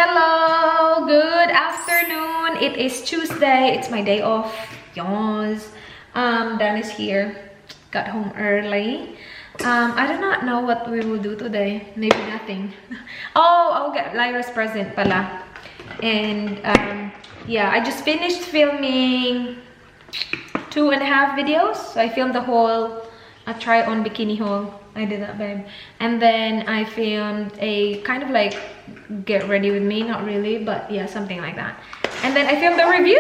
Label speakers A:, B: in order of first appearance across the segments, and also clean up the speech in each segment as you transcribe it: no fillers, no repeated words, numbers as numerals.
A: Hello! Good afternoon. It is Tuesday. It's my day off. Yes. Dan is here. Got home early. I do not know what we will do today. Maybe nothing. Oh, I'll get Lyra's present pala. And yeah, I just finished filming 2.5 videos. So I filmed the whole try on bikini haul. I did that, babe. And then I filmed a kind of like get ready with me, not really, but yeah, something like that. And then I filmed the review.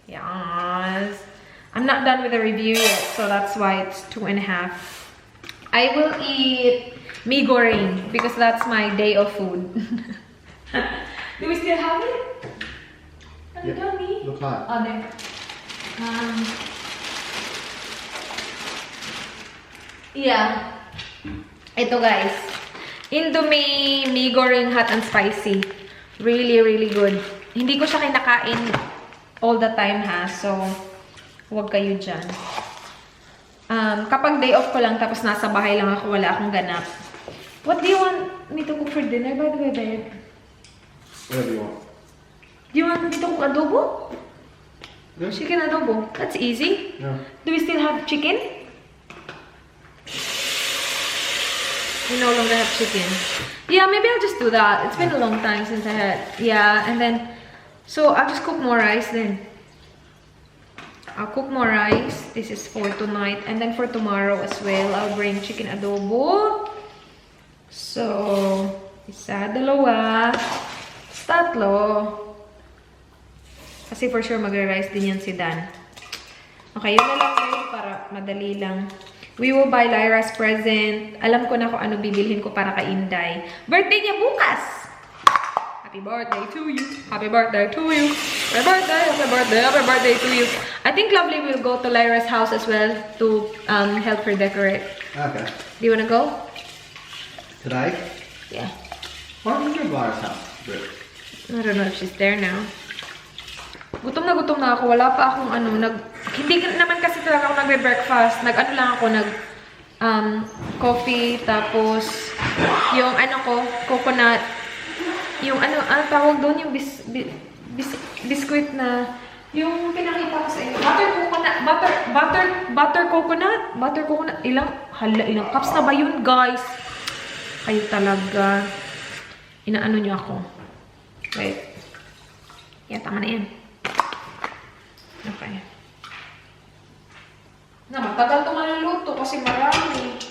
A: Yes. I'm not done with the review yet, so that's why it's 2.5. I will eat mee goreng because that's my day of food. Do we still have it?
B: Yeah. Look high.
A: Oh, there. Yeah. Ito guys. Indomie mee goreng hot and spicy. Really, really good. Hindi ko siya kinakain all the time ha. So, huwag kayo dyan. Kapag day off ko lang tapos nasa bahay lang ako, wala akong ganap. What do you want me to cook for dinner, by the way, babe?
B: Whatever you want.
A: Do you want me to cook adobo?
B: Yeah.
A: Chicken adobo. That's easy.
B: Yeah.
A: Do we still have chicken? We no longer have chicken. Yeah, maybe I'll just do that. It's been a long time since I had. Yeah, and then so I'll just cook more rice then. I'll cook more rice. This is for tonight. And then for tomorrow as well, I'll bring chicken adobo. So, isa, dalawa, tatlo. Kasi for sure magre-rice din yan si Dan. Okay, yun na lang guys para madali lang. We will buy Lyra's present. Alam ko na kung ano bibilhin ko para kay Inday. Birthday niya bukas! Happy birthday to you. Happy birthday to you. Happy birthday, happy birthday, happy birthday to you. I think Lovely will go to Lyra's house as well to help her decorate.
B: Okay.
A: Do you wanna go?
B: Today?
A: Yeah.
B: Why don't we go to Lyra's house, Britt?
A: I don't know if she's there now. Gutom na ako. Wala pa akong ano, hindi naman kasi talaga ako nagbe-breakfast. Nag-ano lang ako, coffee, tapos yung ano ko, coconut, yung ano tawag doon, yung biscuit na, yung pinakita ko sa inyo. Butter coconut. Ilang cups na ba yun, guys? Kayo talaga. Inaano nyo ako. Wait. Yeah, tama na yan. Okay. Na, matagal ito maluluto kasi marami.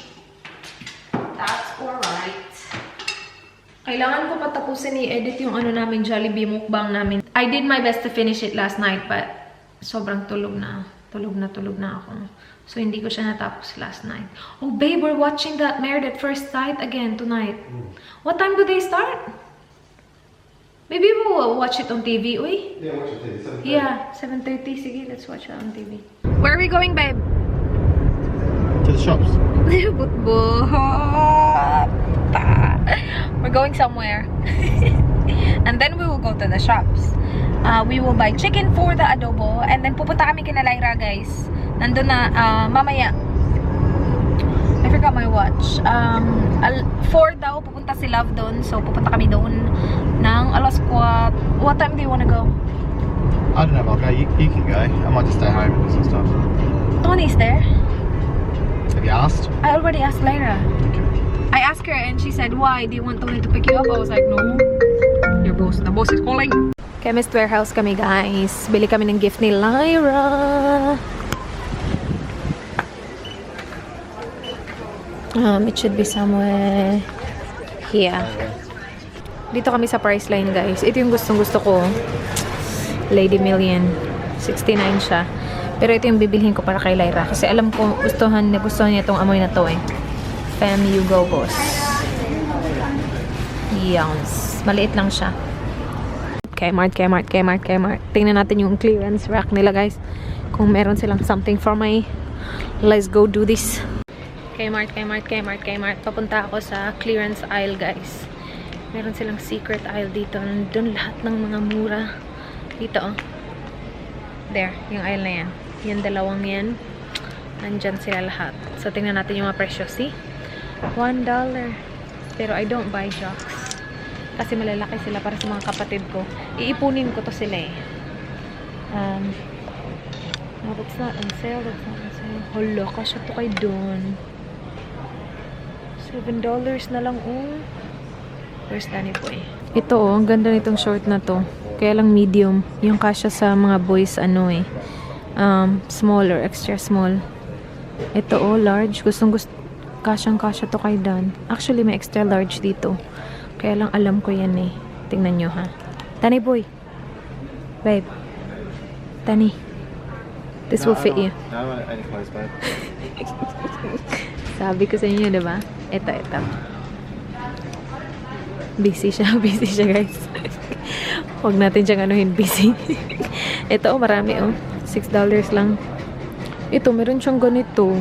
A: That's alright. Kailangan ko patapusin i-edit yung ano namin, Jollibee mukbang namin. I did my best to finish it last night, but sobrang tulog na. Tulog na ako. So, hindi ko siya natapos last night. Oh, babe, we're watching that Married at First Sight again tonight. What time do they start? Maybe we'll watch it on TV, uy?
B: Yeah, watch it on TV.
A: Yeah, 7:30. Sige, let's watch it on TV. Where are we going, babe?
B: To the shops.
A: We're going somewhere. And then we will go to the shops. We will buy chicken for the adobo. And then pupunta kami kina Lyra, guys. Nandun na, mamaya. I forgot my watch. 4 daw, pupunta si Love doon. So, pupunta kami doon ng alas 4. What time do you wanna go?
B: I don't know, I'll go. You can go. I might just stay home and do some stuff.
A: Tony's there.
B: Have you asked?
A: I already asked Lyra.
B: Okay.
A: I asked her and she said, why? Do you want Tony to pick you up? I was like, no. Your boss. The boss is calling. Chemist Warehouse kami, guys. Bili kami ng gift ni Lyra. It should be somewhere here. Dito kami sa Priceline, guys. Ito yung gustong-gusto ko. Lady Million. 69 siya. Pero ito yung bibilhin ko para kay Lyra. Kasi alam ko, gustuhan niya itong amoy na to eh. Fam, you go, boss. Yums. Maliit lang siya. Kmart. Tingnan natin yung clearance rack nila, guys. Kung meron silang something for my... Let's go do this. Kmart. Papunta ako sa clearance aisle, guys. Meron silang secret aisle dito. Nandun lahat ng mga mura. Dito, oh. There, yung aisle na yan. Yung dalawang yan. Nandyan sila lahat. So, tingnan natin yung mga presyo. See? $1. Pero I don't buy jocks. Kasi malalaki sila para sa mga kapatid ko. Iipunin ko to sila eh. No, that's not on sale. That's not on sale. Hala, kasya to kay Don. $7 na lang, oh. Where's Danny Boy? Ito, oh. Ang ganda nitong short na to. Kaya lang medium. Yung kasya sa mga boys, ano eh. Small or extra small. Ito, oh. Large. Gustong-gusto. Kasyang-kasya to kay Dan. Actually, may extra large dito. Kaya lang alam ko yan eh. Tingnan nyo, ha. Danny Boy. Babe. Danny. This will fit you.
B: I don't want any clothes, babe.
A: Sabi ko sa inyo, diba? Ito. Busy siya, guys. Huwag natin siyang anuhin busy. Ito, oh, marami, oh. $6 lang. Ito, meron siyang ganito.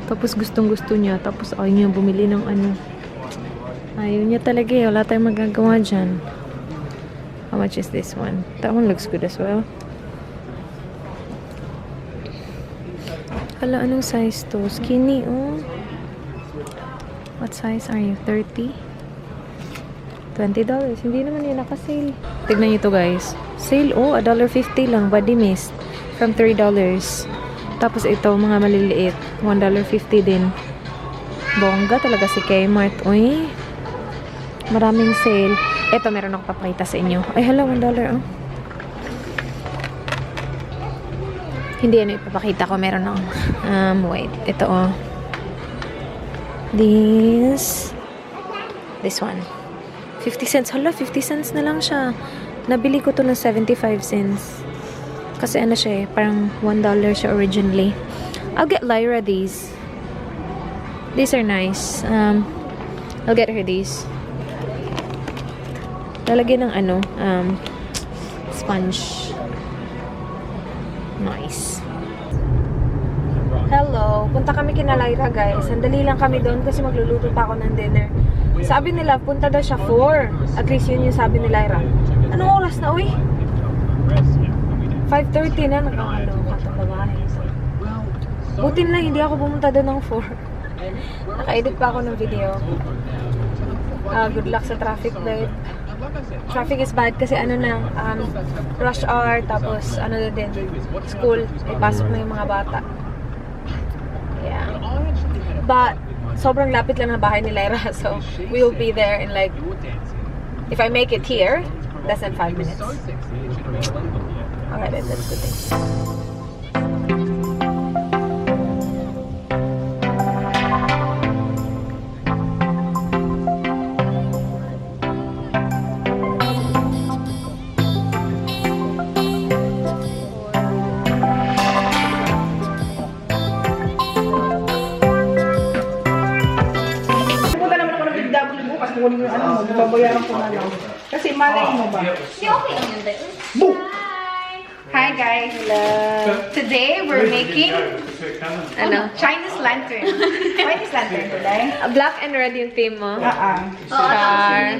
A: Tapos gustong-gusto niya. Tapos ayaw niya bumili ng ano. Ayaw niya talaga, eh. Wala tayong magagawa dyan. How much is this one? That one looks good as well. Hala, anong size to? Skinny, oh. What size are you? 30? $20. Hindi naman yun naka-sale. Tignan nyo to, guys. Sale, oh. $1.50 lang. Body mist. From $3. Tapos ito, mga maliliit. $1.50 din. Bongga talaga si Kmart. Uy. Maraming sale. Ito, meron ako papakita sa inyo. Ay, hala, $1, oh. Hindi ano ipapakita ko. Meron ako. Wait. Ito, oh. This one. 50 cents. Hala, 50 cents na lang siya. Nabili ko to ng 75 cents. Kasi ano siya eh. Parang $1 siya originally. I'll get Lyra these. These are nice. I'll get her these. Lalagyan ng ano. Sponge. Nice. Hello. Punta kami kina Lyra, guys. Sandali lang kami doon kasi magluluto pa ako ng dinner. Sabi nila, punta daw siya 4. At least yun yung sabi ni Lyra. Anong oras na, uy? 5:30 na. Nakakaloka ito babae. Buti na hindi ako pumunta doon ng 4. Naka-edit pa ako ng video. Good luck sa traffic, babe. Traffic is bad kasi ano na, rush hour, tapos ano na din, school, ipasok na yung mga bata. Yeah. But, sobrang lapit lang ng bahay ni Lyra, so we will be there in like, if I make it here, less than 5 minutes. Alright, that's good thing.
C: Kunin yung ano mo, babayaran ko na lang. Kasi malay mo ba?
A: Okay lang yun,
C: Boom!
A: Hi guys! Hello! Today we're making Chinese lantern.
C: Chinese lantern today?
A: Black and red yung theme mo.
C: Star.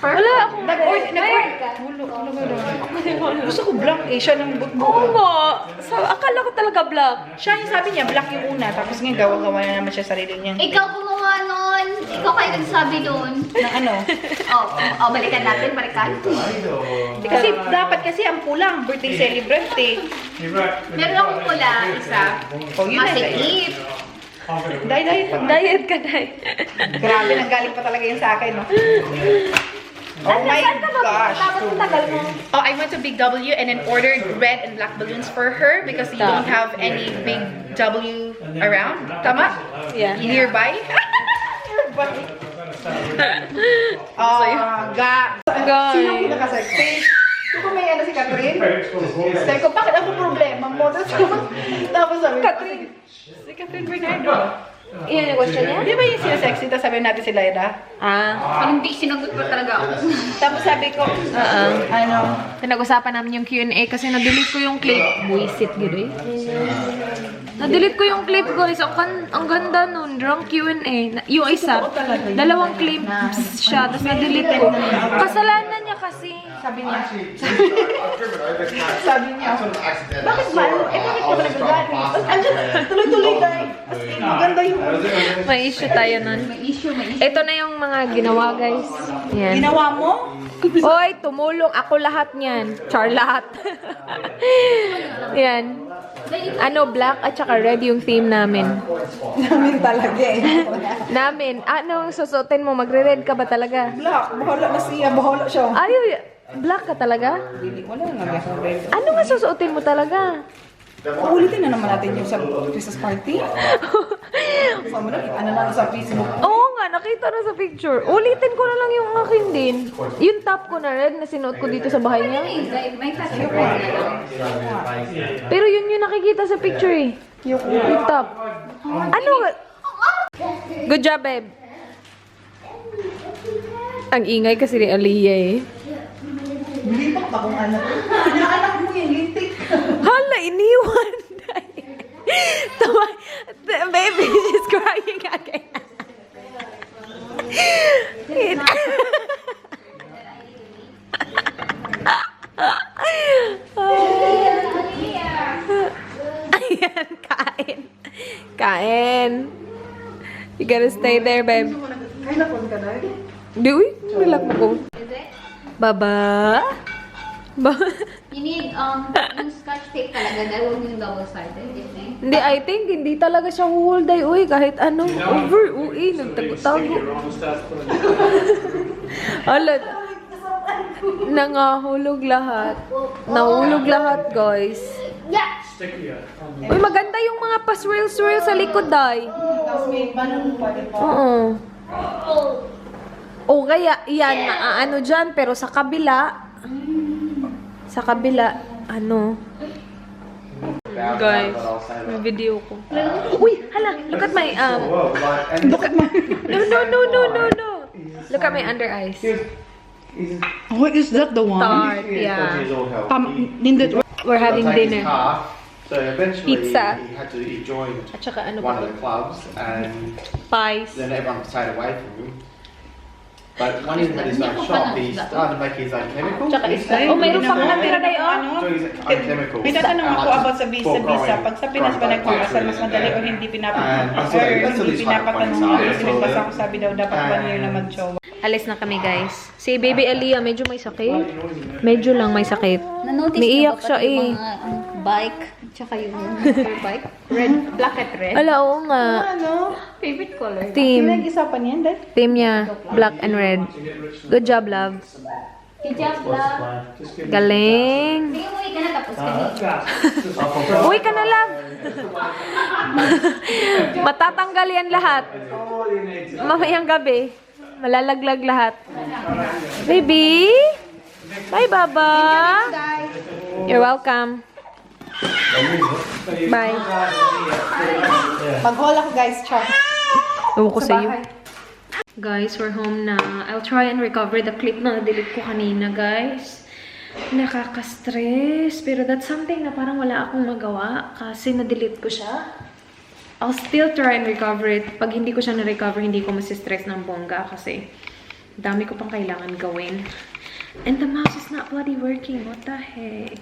A: Wala akong
C: Gusto ko black eh. Siya ng
A: Oo
C: butbuo.
A: ba? So, akala ko talaga black.
C: Siya yung sabi niya, black yung una. Tapos ngayon gawa-gawa na naman siya sarili niya.
D: Ikaw gumawa nun. Ikaw kayo nagsabi doon.
C: Na ano?
D: Balikan natin, balikan.
C: Kasi dapat kasi ang pulang birthday celebrant eh.
D: Meron akong pula, isa.
C: Oh, yun na.
D: Masikip.
C: Diet pag
A: Diet ka, Day.
C: Grabe, nanggaling pa talaga yun sa akin, no? Oh my gosh. Oh, I went to Big W and then ordered red and black balloons for her because you don't have any Big W around. Tama?
A: Yeah.
C: Nearby? Nearby. Oh, God. Sino ko nakasexy? Kung may ano si Catherine? Sabi ko, bakit ako problema mo? Tapos sabi ko, Catherine. Si Catherine Bernardo.
A: Iyan yung question niya?
C: Di ba yung sinasexy? Tapos sabi natin si Lyra.
D: Parang hindi sinagot pa talaga ako.
C: Tapos sabi ko, ano?
A: Pinag-usapan namin yung Q&A kasi na-delete ko yung clip. Buisit, gano'n eh. Na-delete ko yung clip, guys. Ang ganda nun. Drunk Q&A. Yung isa, dalawang clips siya. Tapos na-delete ko. Kasalanan niya kasi.
C: Sabi niya.
B: Actually, I've driven over cats.
C: Sabi niya.
B: I sort of accidentally
C: Bakit
B: saw
C: ba?
B: it.
C: Eh, bakit
B: I
C: ka ba
B: was just driving
C: nagagalit?
B: past it.
C: Andiyan, tuloy-tuloy guys. As in, maganda yung
A: May issue tayo nun.
D: May issue.
A: Ito na yung mga ginawa, guys. Yan.
C: ginawa mo.
A: Hoy, tumulong. Ako lahat niyan. Char lahat. Yan. Ano, black at saka red yung theme namin.
C: Namin talaga eh.
A: Namin. Anong susuotin mo? Magre-red ka ba talaga?
C: Black, bahala na siya, bahala siya.
A: Ayaw, black ka talaga?
C: Wala nga yung red.
A: Ano nga susuotin mo talaga?
C: Ulitin na naman natin yung sa Christmas party. Sama na, ano lang sa Facebook.
A: Oo nga, nakita na sa picture. Ulitin ko na lang yung akin din. Yung top ko na red na sinuot ko dito sa bahay niya.
D: May fashion red na lang.
A: Pero yun yung nakikita sa picture eh. Yung top. Ano? Good job, babe. Ang ingay kasi ni Aliyah eh.
C: Lipak ba kung anak? Anak mo yan, lintik.
A: Hala, iniwan. Tama. Baby, she's crying again. Ayan, kain. Kain. You gotta stay there, babe.
C: Kaya na po ka na.
A: Di, uy. Relax mo ko.
D: Is it?
A: Baba.
D: You need yung scotch tape talaga dahil huwag yung double-sided.
A: Hindi, I think hindi talaga siya huhulday. Uy, kahit ano. Over, uy. Nagtago-tago. Hala. Nangahulog lahat. Nahulog lahat, guys.
D: Yeah!
A: Uy, maganda yung mga pa-swirl-swirl sa likod, day.
C: Tapos may banang pa, di ba?
A: Oo. O kaya, yan, ano dyan, pero sa kabila, ano, guys, may video ko. Uy, hala, look at my,
C: Look at my...
A: no. Look at my under eyes.
C: Oh, is that the one?
A: Tart, yeah.
C: Nindot.
A: We're having dinner.
B: So eventually
A: Pizza.
B: he joined
A: At saka ano
B: one
A: pa?
B: of the clubs and
A: Pies.
B: then everyone stayed away from him. But when he had his own shop, he started to make his own chemicals.
A: Tsaka isda. Oh, mayroon pang natira tayo, oh.
B: So his own chemicals.
C: May tatanong ako about sa
B: For
C: visa.
B: growing-
C: Pag sa Pinas ba
B: growing
C: nagpapasal, mas
B: bacteria
C: madali o
B: and-
C: hindi
B: and
C: pinapatanong?
B: so
C: Or
B: that's
C: hindi
B: these
C: pinapatanong
B: funny
C: mo?
B: sides.
C: Pinagbasa ko sabi daw, dapat 1 year na
B: And-
C: mag-jowa.
A: Alis na kami, guys. Si Baby Aliyah, medyo may sakit. Medyo lang may sakit.
D: Na-notice
A: Umiiyak
D: niyo ba
A: siya,
D: pati
A: eh.
D: yung mga bike, tsaka yung motorbike? Red, black at red.
A: Ala, oo nga.
C: Ano?
D: Favorite color.
A: Team.
C: Pinag-isapan yan, Dad?
A: Team niya. Black and red. Good job, love.
D: Hijab lang.
A: Galing.
D: Sige, umuwi ka na tapos kanina.
A: Uy ka na, love. Matatanggal yan lahat. Mamayang gabi. Malalaglag lahat. Baby? Bye, Baba. You're welcome. Bye.
C: Mag-haul ako, guys. Char.
A: Ewan ko sa'yo. Guys, we're home na. I'll try and recover the clip na na-delete ko kanina, guys. Nakaka-stress. Pero that's something na parang wala akong magawa kasi na-delete ko siya. I'll still try and recover it. Pag hindi ko siya na-recover, hindi ko masistress ng bongga kasi dami ko pang kailangan gawin. And the mouse is not bloody working. What the heck?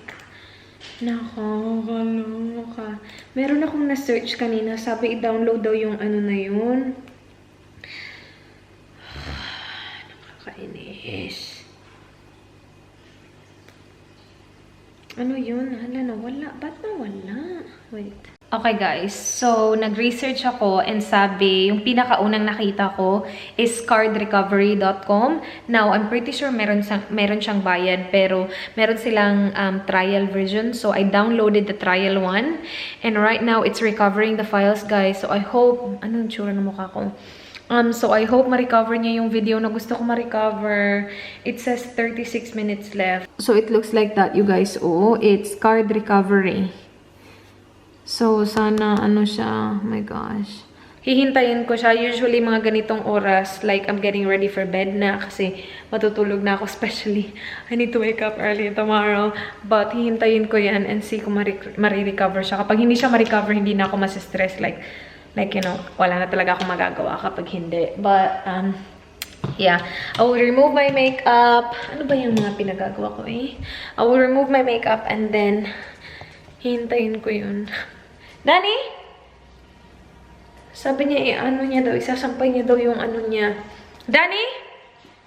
A: Nakakaloka. Meron akong na-search kanina. Sabi, i-download daw yung ano na yun. Nakakainis. Ano yun? Hala, nawala. Ba't nawala? Wait. Okay guys, so nag-research ako and sabi, yung pinakaunang nakita ko is cardrecovery.com. Now, I'm pretty sure meron siyang bayad pero meron silang trial version. So, I downloaded the trial one and right now, it's recovering the files guys. So, I hope, anong tsura ng mukha ko? So, I hope ma-recover niya yung video na gusto ko ma-recover. It says 36 minutes left. So, it looks like that, you guys. Oh, it's card recovery. So, sana, ano siya, oh my gosh. Hihintayin ko siya, usually mga ganitong oras, like I'm getting ready for bed na kasi matutulog na ako, especially I need to wake up early tomorrow. But hihintayin ko yan and see kung ma-recover siya. Kapag hindi siya ma-recover, hindi na ako masistress, like, you know, wala na talaga akong magagawa kapag hindi. But, Yeah. I will remove my makeup. Ano ba yung mga pinagagawa ko eh? I will remove my makeup and then hintayin ko yun. Danny? Sabi niya ano niya daw, isasampay niya daw yung ano niya. Danny?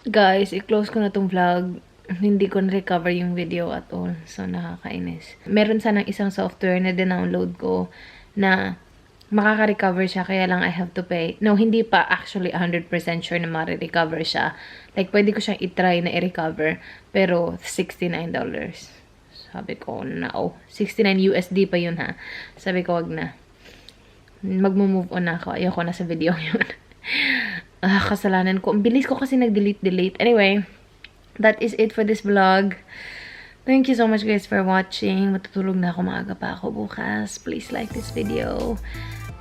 A: Guys, i-close ko na tong vlog. Hindi ko na-recover yung video at all. So, nakakainis. Meron sanang isang software na dinownload ko na makaka-recover siya, kaya lang I have to pay. No, hindi pa actually 100% sure na ma-recover siya. Like, pwede ko siyang i-try na i-recover, pero $69. Sabi ko, no. 69 USD pa yun, ha. Sabi ko, wag na. Magmo-move on na ako. Ayoko na sa video yun. Kasalanan ko. Ang bilis ko kasi nag-delete. Anyway, that is it for this vlog. Thank you so much guys for watching. Matutulog na ako, maaga pa ako bukas. Please like this video.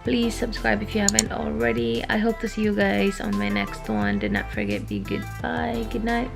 A: Please subscribe if you haven't already. I hope to see you guys on my next one. Do not forget, be good. Bye. Good night.